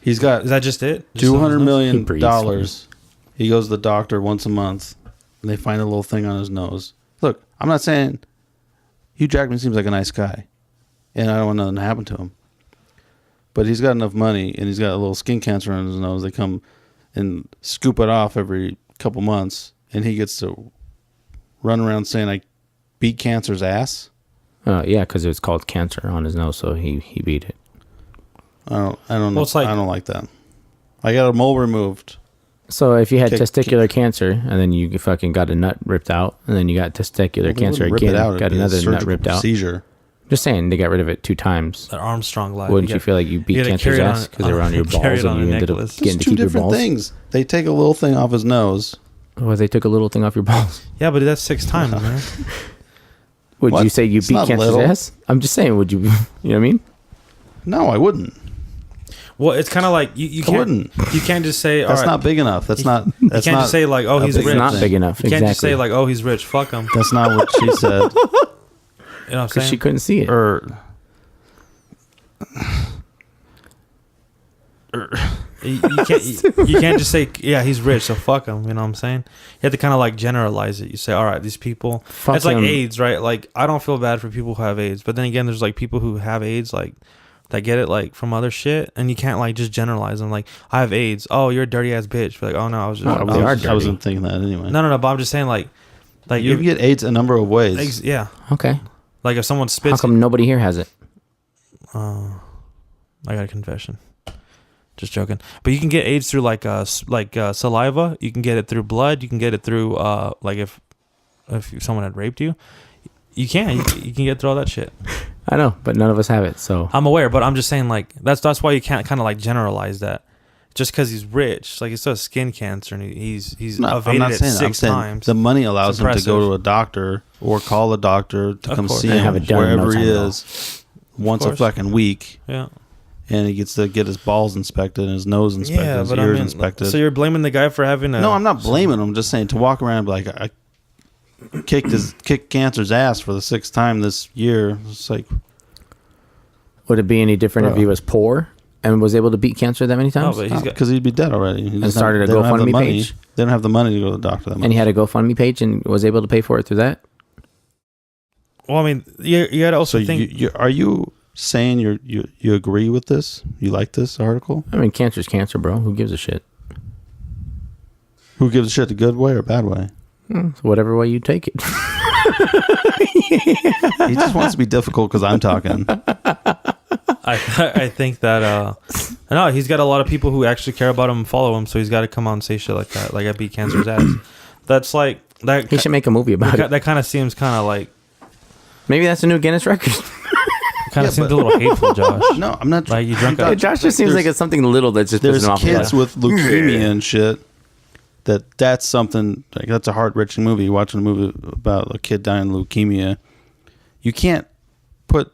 He's got Is that just it? Just $200 He million. breathes. He goes to the doctor once a month, and they find a little thing on his nose. Look, I'm not saying Hugh Jackman seems like a nice guy, and I don't want nothing to happen to him. But he's got enough money, and he's got a little skin cancer on his nose. They come and scoop it off every couple months, and he gets to run around saying, "I beat cancer's ass." Yeah, because it's called cancer on his nose, so he beat it. I don't Well, know. it's like- I don't like that. I got a mole removed. So if you had Kick- testicular cancer, and then you fucking got a nut ripped out, and then you got testicular Well, they cancer wouldn't rip again, it out. got It'd be a another nut surgical ripped out. procedure. Just saying, they got rid of it 2 times. That Armstrong life. Wouldn't you feel like you beat gotta cancer's carry it ass on- because they were on your carry balls it on and a you ended up necklace. getting It's to two keep your different balls? things. They take a little thing off his nose. Or they took a little thing off your balls. Yeah, but that's 6 times, man. Would What? you say you It's beat not cancer's little. ass? I'm just saying, would you? You know what I mean? No, I wouldn't. Well, it's kind of like you I can't. wouldn't. You can't just say. That's all right. not big enough. That's not. You That's can't not. just say like, oh, a he's big rich. It's not thing. big enough. You can't Exactly. just say like, oh, he's rich. Fuck him. That's not what she said. You know what I'm Because saying? she couldn't see it. Or You can't just say, yeah, he's rich, so fuck him. You know what I'm saying? You have to kind of like generalize it. You say, all right, these people. Fuck it's like him. AIDS, right? Like, I don't feel bad for people who have AIDS, but then again, there's like people who have AIDS, like that get it like from other shit, and you can't like just generalize them. Like, I have AIDS. Oh, you're a dirty ass bitch. Be like, oh no, I was just. Oh, I they are was- dirty. I wasn't thinking that anyway. No, but I'm just saying like. Like You can get AIDS a number of ways. yeah. Okay. Like if someone How spits. come nobody here has it? I got a confession. Just joking. But you can get AIDS through like saliva. You can get it through blood. You can get it through like if someone had raped you. You can get through all that shit. I know, but none of us have it. So I'm aware, but I'm just saying like that's why you can't kind of like generalize that. Just because he's rich, like he still has skin cancer and he's evaded it 6 times. The money allows him to go to a doctor or call a doctor to come see him wherever he is once a fucking week. Yeah. And he gets to get his balls inspected and his nose inspected, his ears inspected. So you're blaming the guy for having a... No, I'm not blaming him. I'm just saying to walk around and be like, I kicked cancer's ass for the 6th time this year. It's like... Would it be any different if he was poor and was able to beat cancer that many times? Because he'd be dead already. And started a GoFundMe page? They don't have the money to go to the doctor that much. And he had a GoFundMe page and was able to pay for it through that? Well, I mean, you got to also think... Are you saying you agree with this? You like this article? I mean, cancer's cancer, bro. Who gives a shit? Who gives a shit the good way or bad way? Whatever way you take it. He just wants to be difficult because I'm talking. I think that no, he's got a lot of people who actually care about him and follow him, so he's got to come out and say shit like that. Like I beat cancer's ass. That's like that. He should make a movie about it. That kind of seems kind of like maybe that's a new Guinness record. Kind of seems a little hateful, Josh. No, I'm not. Like you drunk. Josh just seems like it's something little that's just there's off kids with leukemia and shit. That's something like that's a heart-wrenching movie. You're watching a movie about a kid dying of leukemia. You can't put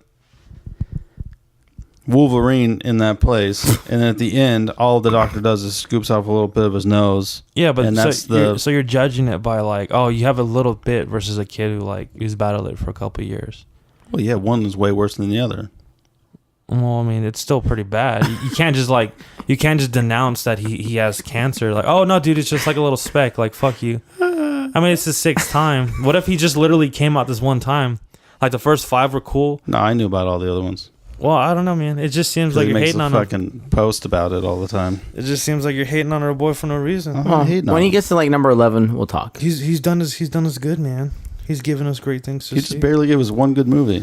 Wolverine in that place, and at the end, all the doctor does is scoops off a little bit of his nose. Yeah, but and that's so you're judging it by like, oh, you have a little bit versus a kid who's battled it for a couple of years. Well, yeah, one is way worse than the other. Well, I mean, it's still pretty bad. You can't just denounce that he has cancer. Like, oh no, dude, it's just like a little speck. Like, fuck you. I mean, it's the 6th time. What if he just literally came out this one time? Like the first 5 were cool. No, I knew about all the other ones. Well, I don't know, man. It just seems like you're hating on him. Fucking post about it all the time. It just seems like you're hating on our boy for no reason. When he gets to like number 11, we'll talk. He's done his good, man. He's given us great things to see. He just barely gave us one good movie.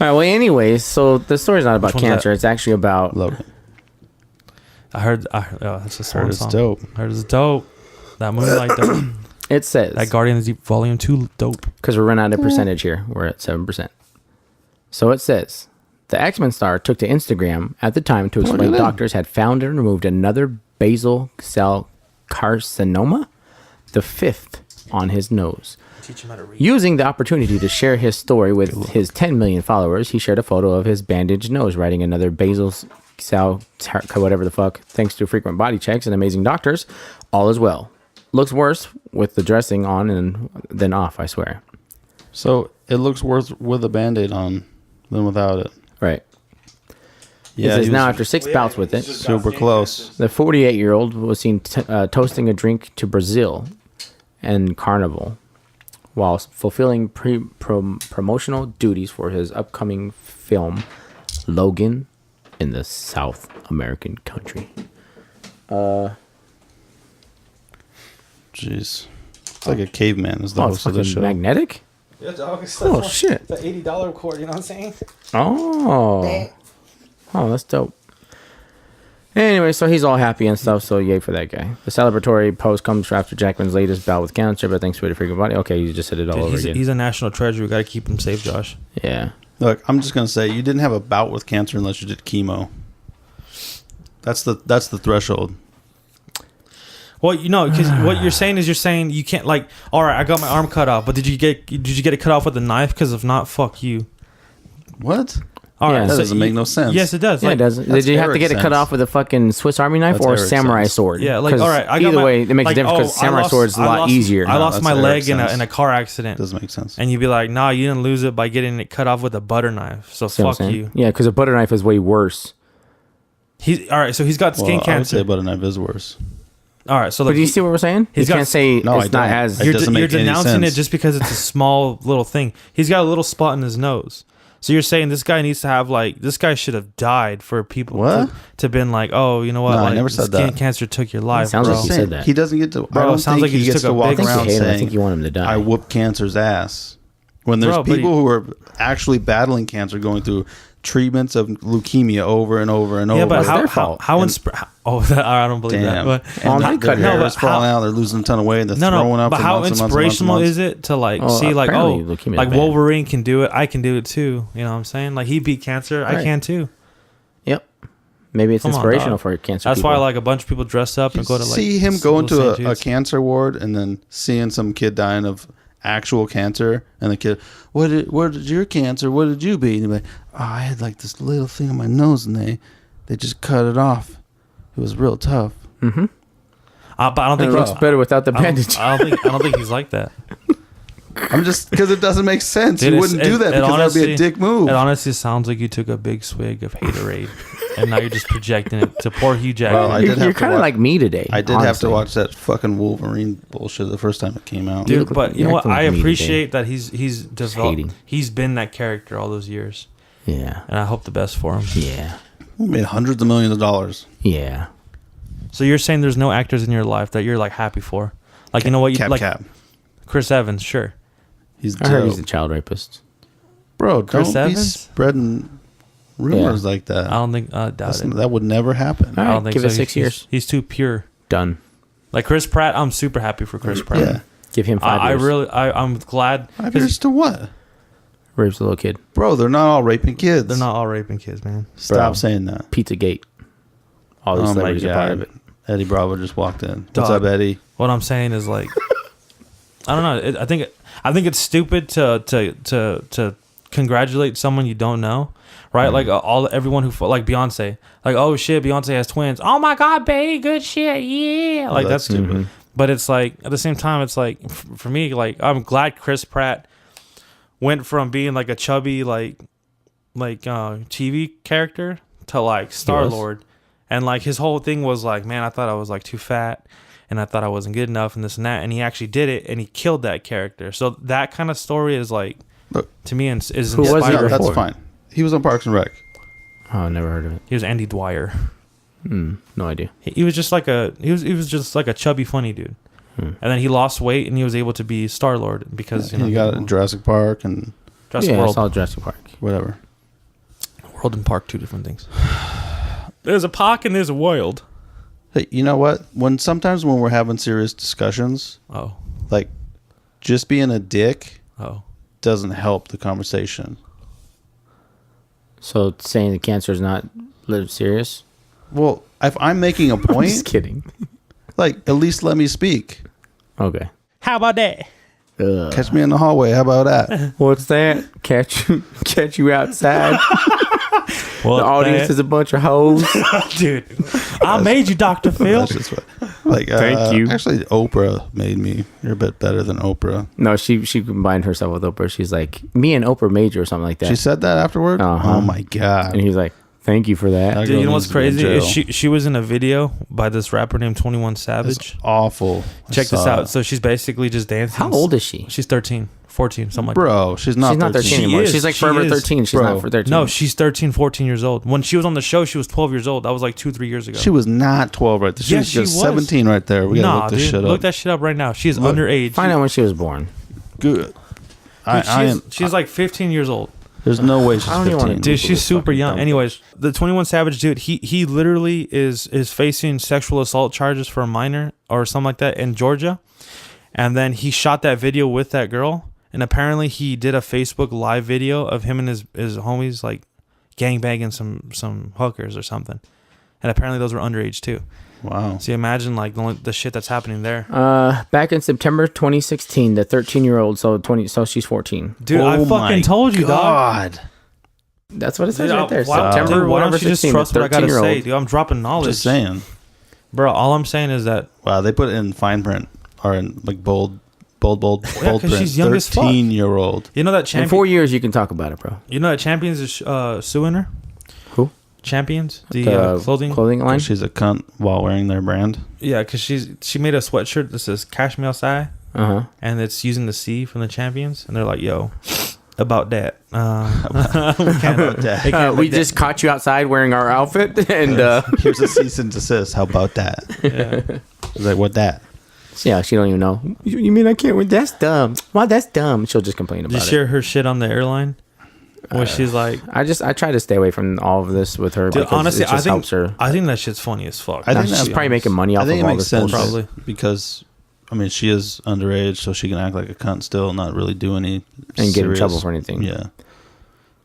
All right. Well, anyways, so the story's not about cancer. It's actually about Logan. I heard. That's a song. Heard it's dope. Heard it's dope. That Moonlight dope. It says that Guardians Deep Volume 2 dope. Because we're running out of percentage here. We're at 7%. So it says the X-Men star took to Instagram at the time to explain doctors had found and removed another basal cell carcinoma, the 5th on his nose. Teach him how to read. Using the opportunity to share his story with his 10 million followers, he shared a photo of his bandaged nose, writing another basal cell, whatever the fuck. Thanks to frequent body checks and amazing doctors, all is well. Looks worse with the dressing on and then off, I swear. So it looks worse with a Band-Aid on than without it. Right. Yeah. It says now after 6 bouts with it, super close. The 48-year-old was seen toasting a drink to Brazil and Carnival while fulfilling promotional duties for his upcoming film, Logan, in the South American country. Jeez. It's like a caveman is the host of the show. Magnetic? Yeah, dog. Oh, shit. It's an $80 cord, you know what I'm saying? Oh, that's dope. Anyway, so he's all happy and stuff, so yay for that guy. The celebratory post comes after Jackman's latest bout with cancer, but thanks for the freaking body. Okay, you just said it all over again. He's a national treasure. We got to keep him safe, Josh. Yeah. Look, I'm just going to say, you didn't have a bout with cancer unless you did chemo. That's the threshold. Well, you know, because what you're saying you can't, like, all right, I got my arm cut off, but did you get it cut off with a knife? Because if not, fuck you. What? All right, that doesn't make no sense. Yes, it does. Yeah, it does. Did you have to get it cut off with a fucking Swiss Army knife or a samurai sword? Yeah, like, all right. Either way, it makes a difference because samurai sword is a lot easier. I lost my leg in a car accident. Doesn't make sense. And you'd be like, nah, you didn't lose it by getting it cut off with a butter knife. So fuck you. Yeah, because a butter knife is way worse. All right, so he's got skin cancer. I would say butter knife is worse. All right, so but do you see what we're saying? You can't say no, it's not as. You're denouncing it just because it's a small little thing. He's got a little spot in his nose. So you're saying this guy needs to have like this guy should have died for people What? to been like, oh, you know what? No, I like, never said skin that. cancer took your life, Sounds bro. like you said that. He doesn't get to. Bro, I don't it sounds think like he he just gets took to a walk big I think you around hate him. I saying, think you want him to die. "I whoop cancer's ass." When there's Bro, but people who are actually battling cancer, going through treatments of leukemia over and over and Yeah, over. but It's their fault. I don't believe Damn. that. But And they their cut hair hair. is falling out. They're losing a ton of weight. They're throwing up. But for how months and months and months and inspirational months. is it to like Oh, see like apparently oh leukemia is like bad. Wolverine can do it, I can do it too. You know what I'm saying? Like he beat cancer, I Right. can too. Yep. Maybe it's Come on, inspirational dog. for cancer That's people. why like a bunch of people dress up and go to like see him s- go little into St. a Jude's. cancer ward and then seeing some kid dying of actual cancer, and the kid, what did your cancer? What did you beat? And he's like, oh, I had like this little thing on my nose, and they just cut it off. It was real tough. Mm-hmm. But I don't It think looks better without the bandage. I don't think he's like that. I'm just because it doesn't make sense. Dude, You it's- wouldn't do that it because that'd be a honestly- dick move. It honestly sounds like you took a big swig of Haterade, and now you're just projecting it to poor Hugh Jackman. Well, I You're, did have to kind of watch- like me today. I did have to honestly. watch that fucking Wolverine bullshit the first time it came out. Dude, look but like- you know you're what? acting I like me appreciate that he's developed. hating. He's been that character all those years, Yeah. and I hope the best for him. Yeah. We made hundreds of millions of dollars. Yeah. So you're saying there's no actors in your life that you're like happy for, like you know what you Cap like Cap. Chris Evans, sure. He's I heard dope. he's a child rapist. Bro, Chris don't be Evans? spreading rumors like that. I don't think doubt it. That would never happen. All I right, don't think give so. it 6 years. He's too pure. Done. Like Chris Pratt, I'm super happy for Chris Pratt. Yeah. Give him 5 years. I'm glad. 5 years to what? Rapes a little kid. Bro, they're not all raping kids. They're not all raping kids, man. Stop Bro. saying that. Pizzagate. All these Oh my celebrities are part of god. it. Eddie Bravo just walked in. What's Dog. up, Eddie? What I'm saying is like, I don't know. I think it's stupid to congratulate someone you don't know, right? Like everyone who like Beyonce, like oh shit, Beyonce has twins. Oh my god, babe, good shit, yeah. Like that's stupid. Mhm. But it's like at the same time, it's like for me, like I'm glad Chris Pratt went from being like a chubby like TV character to like Star-Lord. And like his whole thing was like, man, I thought I was like too fat and I thought I wasn't good enough and this and that. And he actually did it and he killed that character. So that kind of story is like, Look. to me, is Who was he inspiring. before? That's fine. He was on Parks and Rec. Oh, never heard of it. He was Andy Dwyer. No idea. He was just like he was just like a chubby, funny dude. And then he lost weight and he was able to be Star-Lord because, He got it in Jurassic Park and Jurassic Yeah, I World. saw Jurassic Park. whatever. World and Park, two different things. There's a park and there's a world. Hey, you know what? Sometimes when we're having serious discussions, Oh. like just being a dick Oh. doesn't help the conversation. So saying the cancer is not serious? Well, if I'm making a I'm point, just kidding. like at least let me speak. Okay. How about that? Catch me in the hallway. How about that? What's that? Catch you outside. Well, The audience is a bunch of hoes. dude. I made you, Dr. Phil. That's just what, like. Thank you. Actually, Oprah made me. You're a bit better than Oprah. No, she combined herself with Oprah. She's like, me and Oprah made you or something like that. She said that afterward. Uh-huh. Oh my god. And he's like, thank you for that. That Dude, girl you know what's needs to be in crazy? Is jail. she was in a video by this rapper named 21 Savage. It's awful. I Check this saw out. it. So she's basically just dancing. How old is she? She's 13, 14, something like Bro, she's not. She's not 13 She anymore. is. She's like She forever is. 13. She's Bro. not for 13. that. No, she's 13, 14 years old. When she was on the show, she was 12 years old. That was like 2-3 years ago. She was not 12 right there. She Yes, was she just was. 17 right there. We gotta Nah, look this dude. shit up. Look that shit up right now. She is Look. underage. Find out when she was born. Good. Dude, she's like 15 years old. There's no way she's I don't even 15. wanna Dude, Google she's this super fucking young. dumb Anyways, the 21 Savage dude, he literally is facing sexual assault charges for a minor or something like that in Georgia. And then he shot that video with that girl. And apparently he did a Facebook live video of him and his homies like gangbanging some hookers or something. And apparently those were underage too. Wow. So you imagine like the shit that's happening there. Back in September 2016, the 13-year-old, so she's 14. Dude, I Oh my fucking told you, dog. God. That's what it says Dude, right there. why, September, dude, why whatever, don't you just 16, trust the what I gotta 13-year-old. say, dude? I'm dropping knowledge. Just saying. Bro, all I'm saying is that Wow, they put it in fine print or in like bold bold 'cause print. she's young as fuck. 13-year-old. you know that In champion. 4 years, you can talk about it, bro. You know that Champions is suing her. Who? Champions, the clothing. line. She's a cunt while wearing their brand. Yeah, because she made a sweatshirt that says "Cash Me Outside" Uh-huh. and it's using the C from the Champions, and they're like, "Yo, about that. We just caught you outside wearing our outfit, and here's a cease and desist. How about that? Yeah. It's like, what that? yeah, she don't even know. You mean I can't wear? That's dumb. Why? That's dumb. She'll just complain Did about you it. share her shit on the airline? Where she's like, I try to stay away from all of this with her dude, because honestly, it just helps her. I think that shit's funny as fuck. I Nah, think she's that- probably making money I off think of it all makes this sense bullshit. Probably. because, I mean, she is underage, so she can act like a cunt still, not really do any And get in serious- trouble for anything. Yeah.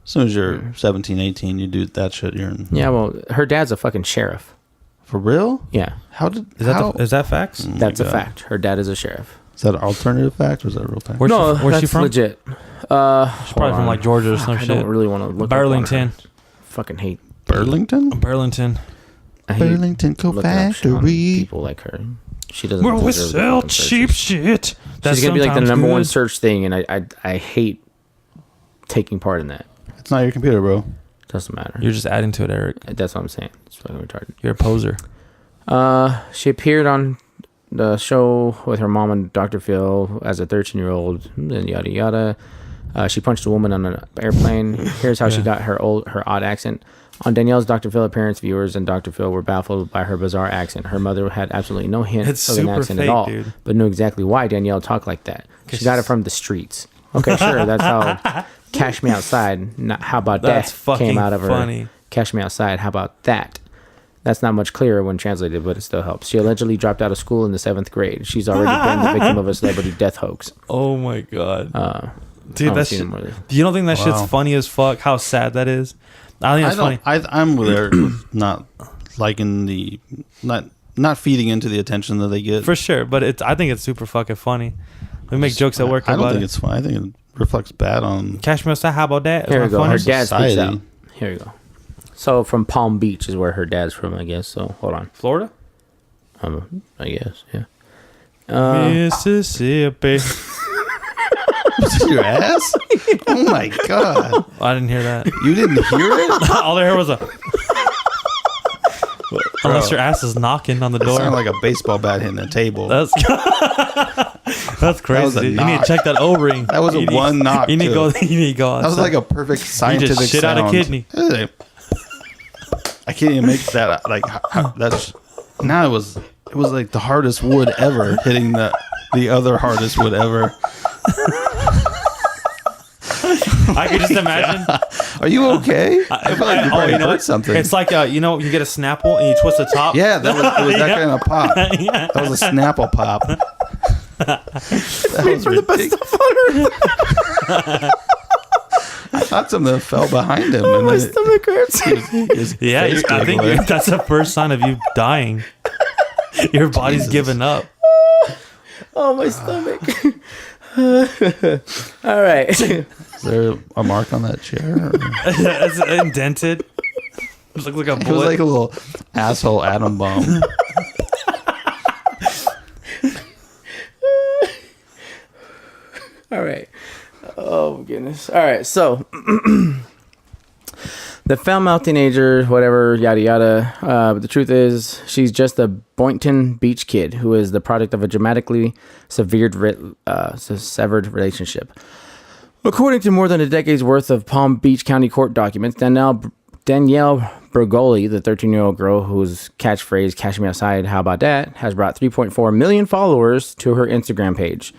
As soon as you're 17, 18, you do that shit. You're in. Yeah, well, her dad's a fucking sheriff. For real? Yeah, How did Is that facts? Oh my that's a God. fact. Her dad is a sheriff. Is that an alternative fact or is that a real fact? Where's no, where's she that's from? legit. She's probably hold from on. like Georgia or some I shit. don't really want to look Burlington. Up on her. Fucking hate. Burlington? Burlington. I hate Burlington Co looking up shit on Factory. people like her. She doesn't. Where we deserve the sell fucking cheap searches. shit. That's She's gonna be like the sometimes number one good. search thing, and I hate taking part in that. It's not your computer, bro. Doesn't matter. You're just adding to it, Eric. That's what I'm saying. It's fucking retarded. You're a poser. She appeared on the show with her mom and Dr. Phil as a 13-year-old, and yada yada. She punched a woman on an airplane. Here's how she Yeah. got her odd accent. On Danielle's Dr. Phil appearance, viewers and Dr. Phil were baffled by her bizarre accent. Her mother had absolutely no hint It's of an super accent fake, at all, dude. but knew exactly why Danielle talked like that. She got it from the streets. Okay, sure, that's how Cash Me Outside, how about That's that, fucking came out of her. funny. Cash Me Outside, how about that? That's not much clearer when translated, but it still helps. She allegedly dropped out of school in the 7th grade. She's already been the victim of a celebrity death hoax. Oh my god, I dude, don't that's. see them really. You don't think that Wow. shit's funny as fuck? How sad that is. I think it's funny. I'm with Eric with not liking the not feeding into the attention that they get. For sure, but I think it's super fucking funny. We make jokes at work I don't about think it. it's funny. I think it reflects bad on Cash me outside. How about that? Here we It's go. not Her funny. dad speaks society. out. Here we go. So from Palm Beach is where her dad's from, I guess. So hold on. Florida, I guess, yeah. Mississippi. your ass. Oh my god! I didn't hear that. You didn't hear it? All I heard was a. Unless your ass is knocking on the It door. sounded like a baseball bat hitting a table. That's crazy. was a Dude. You need knock. to check that O-ring. That was a You need- one knock, You need to go. too. You need to go. That was outside. like a perfect scientific shit out a sound. kidney. I can't even make that like that's. Now it was like the hardest wood ever hitting the other hardest wood ever. I could just imagine. Are you okay? I feel like you probably hurt what? something. It's like you you get a Snapple and you twist the top. Yeah, it was that Yeah. kind of pop. Yeah. That was a Snapple pop. That was ridiculous. I thought something fell behind him. And My then stomach hurts. his Yeah, face I gave think away. that's the first sign of you dying. Your body's Jesus. giving up. Oh, my stomach. All right. Is there a mark on that chair? It's indented. It looks like a It was bullet. like a little asshole atom bomb. All right. Oh, goodness. All right. So, the female teenager, whatever, yada, yada. But the truth is, she's just a Boynton Beach kid who is the product of a dramatically severed relationship. According to more than a decade's worth of Palm Beach County court documents, Danielle Bergoli, the 13-year-old girl whose catchphrase, "Cash Me Outside, how about that?" has brought 3.4 million followers to her Instagram page,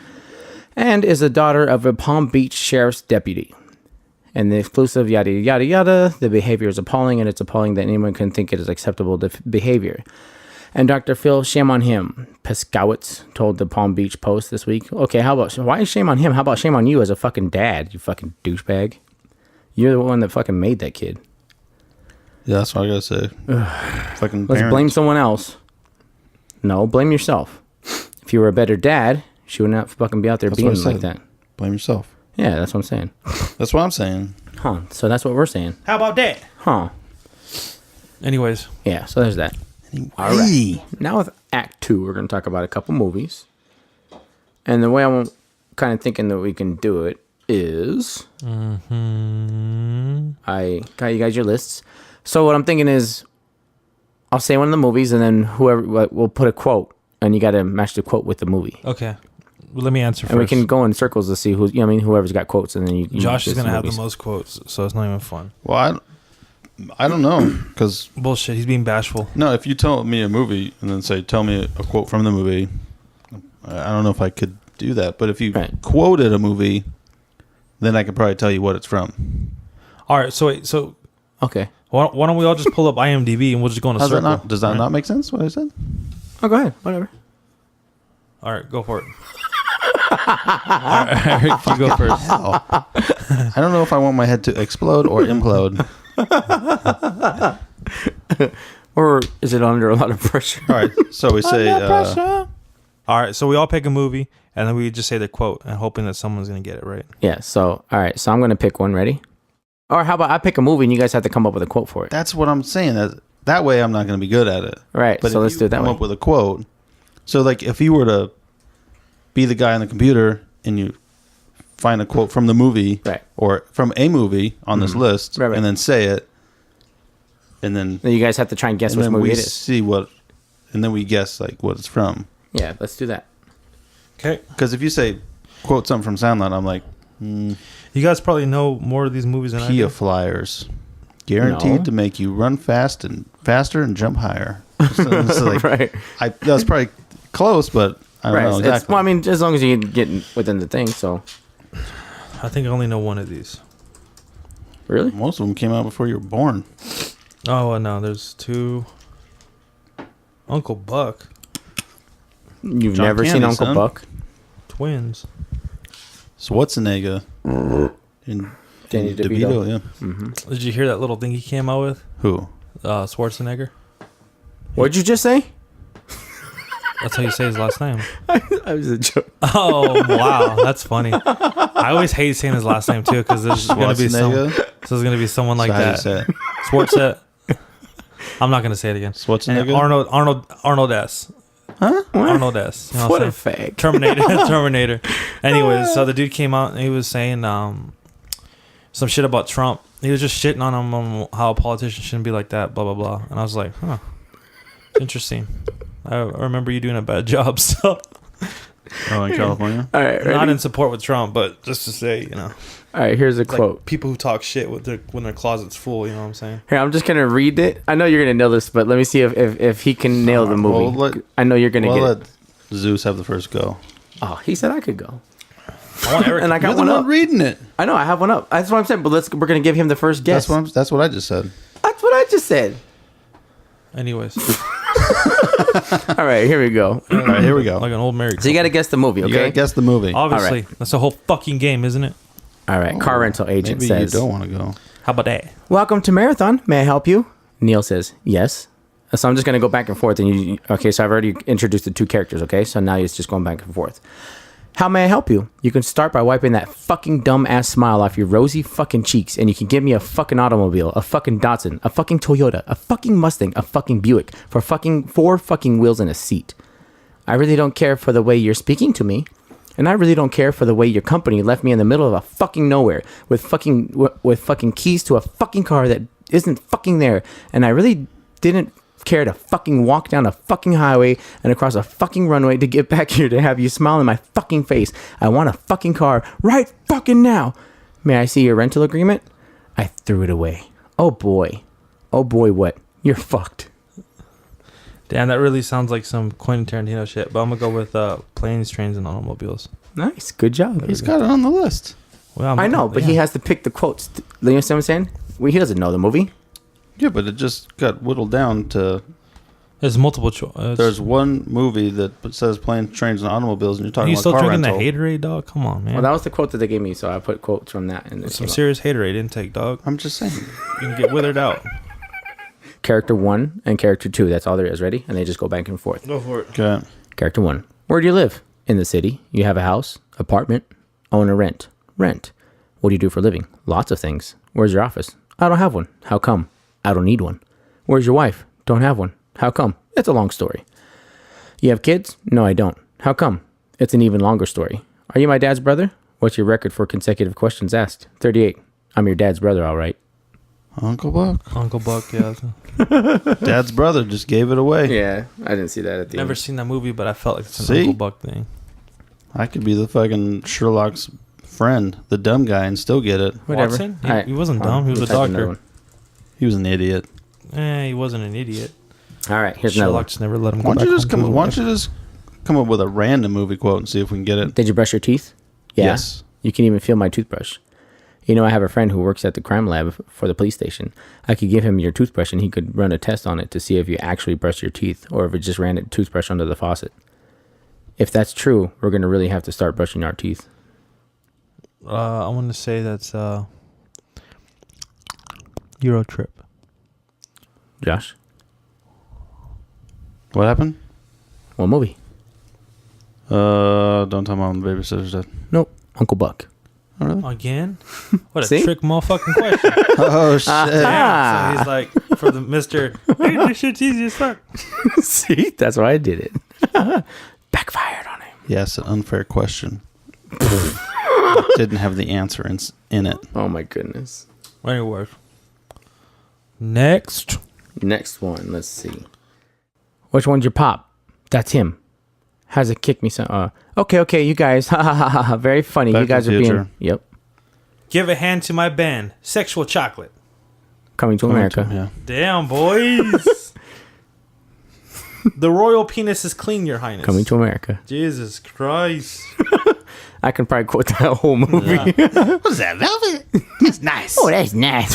and is the daughter of a Palm Beach sheriff's deputy. And the exclusive yada yada yada, the behavior is appalling, and it's appalling that anyone can think it is acceptable behavior. And Dr. Phil, shame on him, Peskowitz told the Palm Beach Post this week. Okay, why shame on him? How about shame on you as a fucking dad, you fucking douchebag? You're the one that fucking made that kid. Yeah, that's what I gotta say. Fucking Let's parents. blame someone else. No, blame yourself. If you were a better dad, she would not fucking be out there That's being what I like said. that. Blame yourself. Yeah, that's what I'm saying. That's what I'm saying. Huh. So that's what we're saying. How about that? Huh. Anyways, Yeah, so there's that. All right. Now with Act 2, we're going to talk about a couple movies. And the way I'm kind of thinking that we can do it is... I got you guys your lists. So what I'm thinking is I'll say one of the movies and then whoever we'll put a quote and you got to match the quote with the movie. okay. Let me answer first. And we can go in circles to see who. I mean, whoever's got quotes, and then you. Josh is get gonna some have the movies. most quotes, so it's not even fun. Well, I don't know, because Bullshit. He's being bashful. no, if you tell me a movie and then say, tell me a quote from the movie, I don't know if I could do that. But if you Right. quoted a movie, then I could probably tell you what it's from. All right. So wait. So Okay. why don't we all just pull up IMDb and we'll just go in a Does that circle? not, does that Right? not make sense, what I said? Oh, go ahead. Whatever. All right. Go for it. All right, Eric, you go first. Hell. I don't know if I want my head to explode or implode. Or is it under a lot of pressure? All right, so we say, All right. So we all pick a movie and then we just say the quote and hoping that someone's gonna get it right. Yeah. So, all right. So I'm gonna pick one. Ready? Or how about I pick a movie and you guys have to come up with a quote for it? that's what I'm saying. That way I'm not going to be good at it. Right. But So if let's you do it that come way. up with a quote. So, like, if you were to be the guy on the computer and you find a quote from the movie Right. or from a movie on this list Right, right. and then say it, and then, Then you guys have to try and guess and which then movie we it is. see what, and then we guess, like, what it's from. Yeah. Let's do that. Okay. Because if you say, quote something from Soundline, I'm like, You guys probably know more of these movies than I Kia do. Flyers. Guaranteed No. to make you run faster and jump higher. So like, Right. that was probably close, but I don't Right. know It's, exactly. well, I mean, as long as you get within the thing. So I think I only know one of these. really, Most of them came out before you were born. Oh no, there's two. Uncle Buck, you've John never seen Candy, Uncle son. Buck? twins. So what's a nigga? In Danny DeVito. yeah. Did you hear that little thing he came out with? Who? Schwarzenegger. What'd you just say? That's how you say his last name. I was a joke. Oh wow, that's funny. I always hate saying his last name too because there's gonna be someone like So how do you that. say it? Schwarzenegger. I'm not gonna say it again. And Schwarzenegger? Arnold S. Huh? What? Arnold S. You know What what a I'm saying? fag. Terminator. Anyways, so the dude came out and he was saying some shit about Trump. He was just shitting on him on how a politician shouldn't be like that, blah blah blah. And I was like, huh, interesting. I remember you doing a bad job, so Oh, in California? All right. not Ready? in support with Trump, but just to say, you know, All right. Here's a like quote. people who talk shit with when their closet's full. You know what I'm saying? Here, I'm just gonna read it. I know you're gonna nail this, but let me see if he can nail the movie. Well, I know you're gonna Well, get let it. Zeus have the first go. Oh, he said I could go, I want Eric. and I You're got the one one up. reading it. I know I have one up. That's what I'm saying. But we're gonna give him the first guess. That's what I just said. That's what I just said. Anyways, All right, here we go. All right, here we go. like an old married. So you gotta guess the movie, You gotta okay? guess the movie. Obviously, All that's the whole fucking game, isn't it? All right. Car rental agent Maybe says, you don't want to go. How about that? "Welcome to Marathon. May I help you?" Neil says, "Yes." So I'm just gonna go back and forth, and you. Okay, so I've already introduced the two characters. Okay, so now it's just going back and forth. How may I help you? You can start by wiping that fucking dumb ass smile off your rosy fucking cheeks, and you can give me a fucking automobile, a fucking Datsun, a fucking Toyota, a fucking Mustang, a fucking Buick, for fucking 4 fucking wheels and a seat. I really don't care for the way you're speaking to me, and I really don't care for the way your company left me in the middle of a fucking nowhere with fucking keys to a fucking car that isn't fucking there, and I really didn't care to fucking walk down a fucking highway and across a fucking runway to get back here to have you smile in my fucking face. I want a fucking car right fucking now. May I see your rental agreement? I threw it away. Oh boy. Oh boy, what? You're fucked. Damn, that really sounds like some Quentin Tarantino shit. But I'm gonna go with planes, trains, and automobiles. Nice. Good job. He's got it on the list. Well, I know, but he has to pick the quotes. You know what I'm saying? Well, he doesn't know the movie. Yeah, but it just got whittled down to. There's multiple choices. There's one movie that says planes, trains, and automobies, and you're Are talking you about still car drinking rental. that Haterade, dog? Come on, man. Well, that was the quote that they gave me, so I put quotes from that. And Some serious Haterade intake, dog. I'm just saying. You can get withered out. Character 1 and character 2. That's all there is. Ready? And they just go back and forth. Go for it. Okay. Character 1. Where do you live? In the city. You have a house, apartment, own or rent. Rent. What do you do for a living? Lots of things. Where's your office? I don't have one. How come? I don't need one. Where's your wife? Don't have one. How come? It's a long story. You have kids? No, I don't. How come? It's an even longer story. Are you my dad's brother? What's your record for consecutive questions asked? 38. I'm your dad's brother, all right. Uncle Buck. Uncle Buck, yeah. Dad's brother just gave it away. Yeah, I didn't see that at the Never seen that movie, but I felt like it's an See? Uncle Buck thing. I could be the fucking Sherlock's friend, the dumb guy, and still get it. Whatever. Watson? He, Alright. he wasn't dumb. He was a Type another doctor. one. He was an idiot. He wasn't an idiot. All right, here's another one. Sherlock just never let him go Why don't back you just home to why his don't you just come up with a random movie quote and see if we can get it? Did you brush your teeth? Yeah. Yes. You can even feel my toothbrush. You know, I have a friend who works at the crime lab for the police station. I could give him your toothbrush and he could run a test on it to see if you actually brushed your teeth or if it just ran a toothbrush under the faucet. If that's true, we're going to really have to start brushing our teeth. I want to say that's Euro Trip. Josh, What happened? what movie? Don't tell Mom the babysitter's dead. Nope, Uncle Buck. Oh, really? Again? What a See? trick motherfucking question. Oh, shit. Yeah, so he's like, for the Mr. Hey, this shit's easy as fuck. See, that's why I did it. Backfired on him. Yes, an unfair question. Didn't have the answer in it. Oh my goodness. Anyway. Next. Next one, let's see. Which one's your pop? That's him. Has it kicked me some? Okay, you guys. Ha ha ha ha. Very funny. Back You to guys the are being. Future. Yep. Give a hand to my band. Sexual Chocolate. Coming to America. Yeah. Damn, boys. The royal penis is clean, your highness. Coming to America. Jesus Christ. I can probably quote that whole movie. What's that, velvet? That's nice. Oh, that's nice.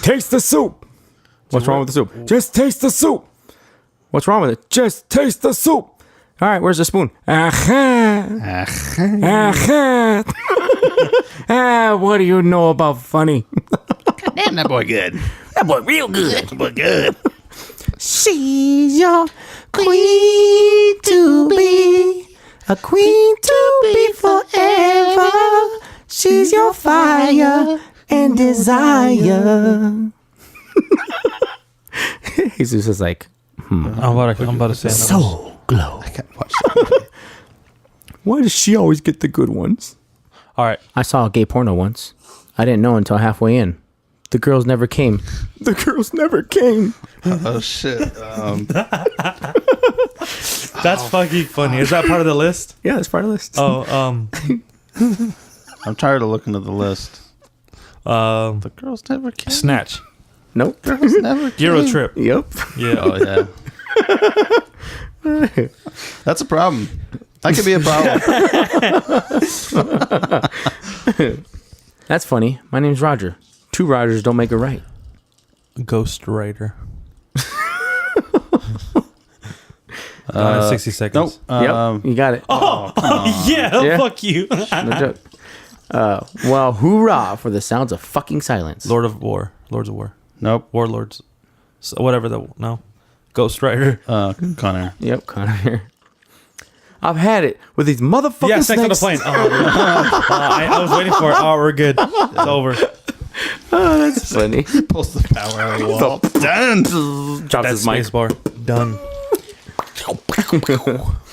Taste the soup. What's wrong with the soup? Just taste the soup. What's wrong with it? Just taste the soup. All right, where's the spoon? What do you know about funny? Damn, that boy good. That boy real good. That boy good. She's your queen to be. A queen to be forever. She's your fire and desire. Jesus is like, I'm about to say another one. so glow. I can't watch that. Why does she always get the good ones? All right. I saw a gay porno once. I didn't know until halfway in. The girls never came. The girls never came. Oh, shit. That's fucking funny. Is that part of the list? Yeah, that's part of the list. Oh, I'm tired of looking at the list. The girls never came. Snatch. Nope. Girls never came. Euro Trip. Yep. Yeah. Oh, yeah. That's a problem. That could be a problem. That's funny. My name's Roger. Two Rogers don't make a right. Ghost Rider. Gone in 60 seconds. Nope. Yep. You got it. Oh, yeah, Yeah. fuck you. No joke. Well, hoorah for the sounds of fucking silence. Lords of War. Nope. Warlords. So whatever no. Ghost Rider. Connor. Yep, Connor here. I've had it with these motherfucking Yeah, sex on the snakes. plane. Oh, I was waiting for it. Oh, we're good. It's over. Oh, that's funny. Pulls the power out of the wall. Done. Drops That's his mic. space bar. Done.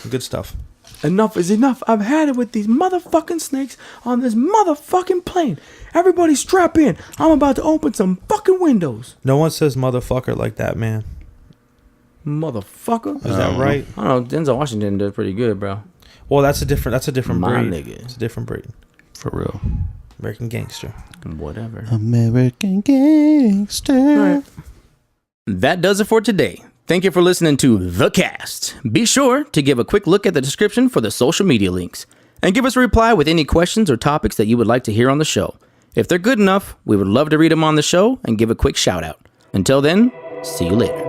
Good stuff. Enough is enough. I've had it with these motherfucking snakes on this motherfucking plane. Everybody strap in. I'm about to open some fucking windows. No one says motherfucker like that, man. Motherfucker. Is that right? I don't know. Denzel Washington did pretty good, bro. Well, that's a different My breed. nigga. It's a different breed. For real. American gangster. Whatever. American Gangster. Right. That does it for today. Thank you for listening to The Cast. Be sure to give a quick look at the description for the social media links. And give us a reply with any questions or topics that you would like to hear on the show. If they're good enough, we would love to read them on the show and give a quick shout out. Until then, see you later.